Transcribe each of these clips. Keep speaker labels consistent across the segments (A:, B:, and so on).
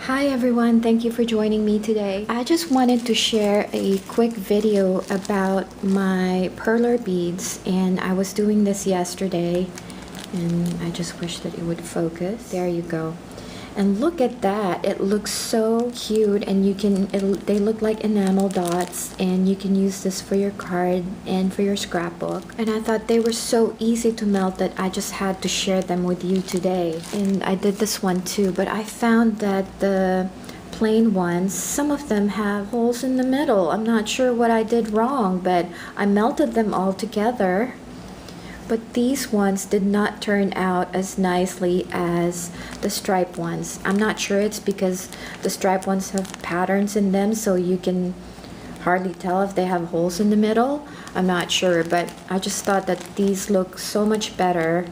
A: Hi everyone, thank you for joining me today. I just wanted to share a quick video about my perler beads, and I was doing this yesterday and I just wish that it would focus. There you go. And look at that, it looks so cute, and they look like enamel dots, and you can use this for your card and for your scrapbook. And I thought they were so easy to melt that I just had to share them with you today. And I did this one too, but I found that the plain ones, some of them have holes in the middle. I'm not sure what I did wrong, but I melted them all together. But these ones did not turn out as nicely as the stripe ones. I'm not sure it's because the stripe ones have patterns in them, so you can hardly tell if they have holes in the middle. I'm not sure, but I just thought that these look so much better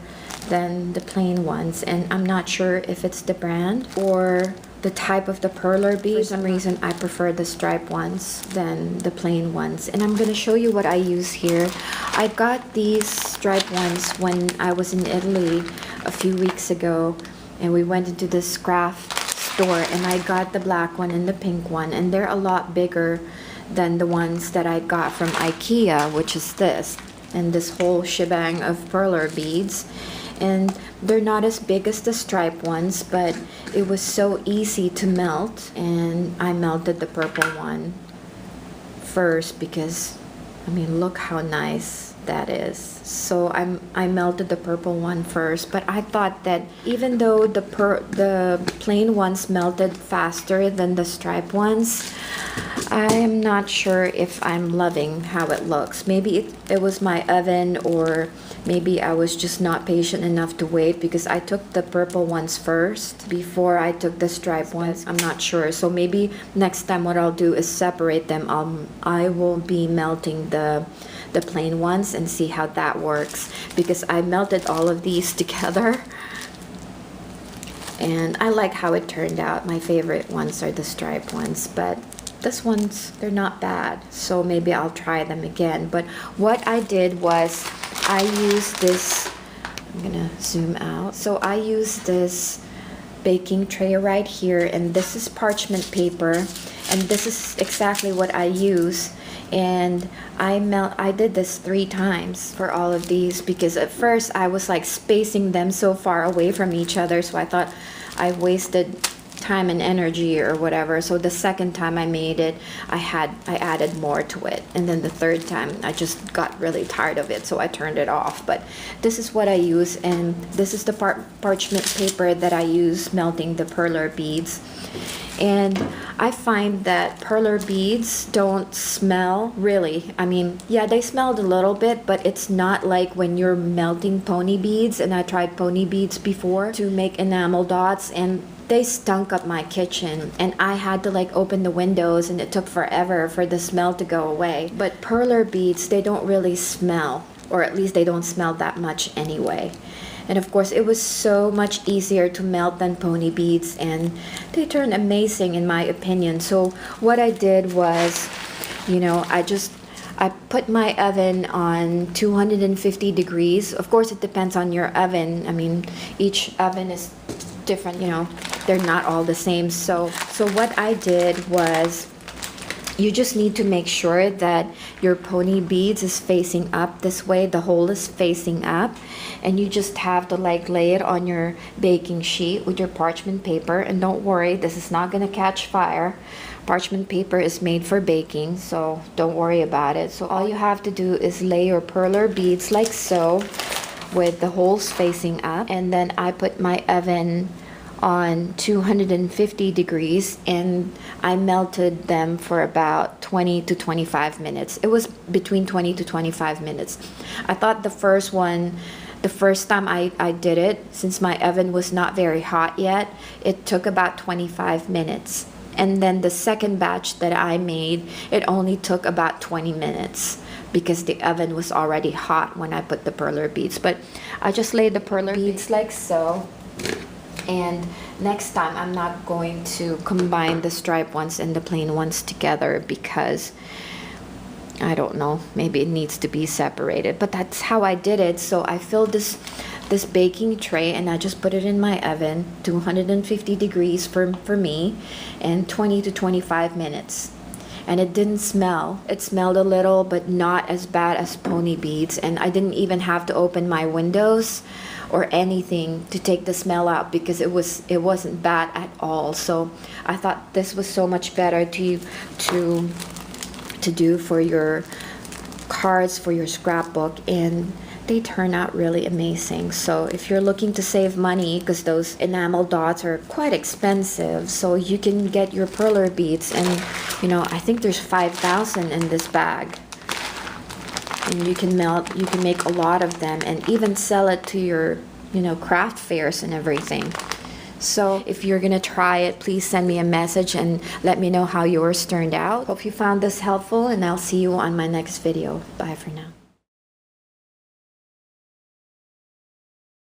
A: than the plain ones, and I'm not sure if it's the brand or the type of the perler bead. For some reason I prefer the stripe ones than the plain ones, and I'm going to show you what I use here. I got these stripe ones when I was in Italy a few weeks ago, and we went into this craft store, and I got the black one and the pink one, and they're a lot bigger than the ones that I got from IKEA, which is this, and this whole shebang of perler beads. And they're not as big as the stripe ones, but it was so easy to melt, and I melted the purple one first because, I mean, look how nice that is. So I melted the purple one first, but I thought that even though the plain ones melted faster than the stripe ones, I am not sure if I'm loving how it looks. Maybe it was my oven, or maybe I was just not patient enough to wait, because I took the purple ones first before I took the stripe ones. I'm not sure. So maybe next time what I'll do is separate them. I will be melting the plain ones and see how that works, because I melted all of these together and I like how it turned out. My favorite ones are the striped ones, but this ones, they're not bad, so maybe I'll try them again. But what I did was I used this, I'm gonna zoom out. So I used this baking tray right here, and this is parchment paper, and this is exactly what I use. And I did this 3 times for all of these, because at first I was like spacing them so far away from each other, so I thought I wasted time and energy or whatever. So the second time I made it, I added more to it, and then the third time I just got really tired of it, so I turned it off. But this is what I use, and this is the parchment paper that I use melting the perler beads. And I find that perler beads don't smell, really. I mean, yeah, they smelled a little bit, but it's not like when you're melting pony beads. And I tried pony beads before to make enamel dots, and they stunk up my kitchen, and I had to like open the windows, and it took forever for the smell to go away. But perler beads, they don't really smell, or at least they don't smell that much anyway. And of course, it was so much easier to melt than pony beads, and they turned amazing in my opinion. So what I did was, you know, I put my oven on 250 degrees. Of course, it depends on your oven. I mean, each oven is different, you know, they're not all the same. So what I did was, you just need to make sure that your pony beads is facing up this way, the hole is facing up, and you just have to like lay it on your baking sheet with your parchment paper. And don't worry, this is not going to catch fire. Parchment paper is made for baking, so don't worry about it. So all you have to do is lay your perler beads like so, with the holes facing up, and then I put my oven on 250 degrees, and I melted them for about 20 to 25 minutes. It was between 20 to 25 minutes. I thought the first time I did it, since my oven was not very hot yet, it took about 25 minutes. And then the second batch that I made, it only took about 20 minutes, because the oven was already hot when I put the perler beads. But I just laid the perler beads like so. And next time I'm not going to combine the stripe ones and the plain ones together, because I don't know, maybe it needs to be separated, but that's how I did it. So I filled this baking tray and I just put it in my oven, 250 degrees for me, and 20 to 25 minutes. And it didn't smell. It smelled a little, but not as bad as pony beads. And I didn't even have to open my windows or anything to take the smell out, because it wasn't bad at all. So I thought this was so much better to do for your cards, for your scrapbook, and they turn out really amazing. So if you're looking to save money, because those enamel dots are quite expensive, so you can get your perler beads, and I think there's 5,000 in this bag, and you can make a lot of them and even sell it to your craft fairs and everything. So if you're gonna try it, please send me a message and let me know how yours turned out. Hope you found this helpful, and I'll see you on my next video. Bye for now.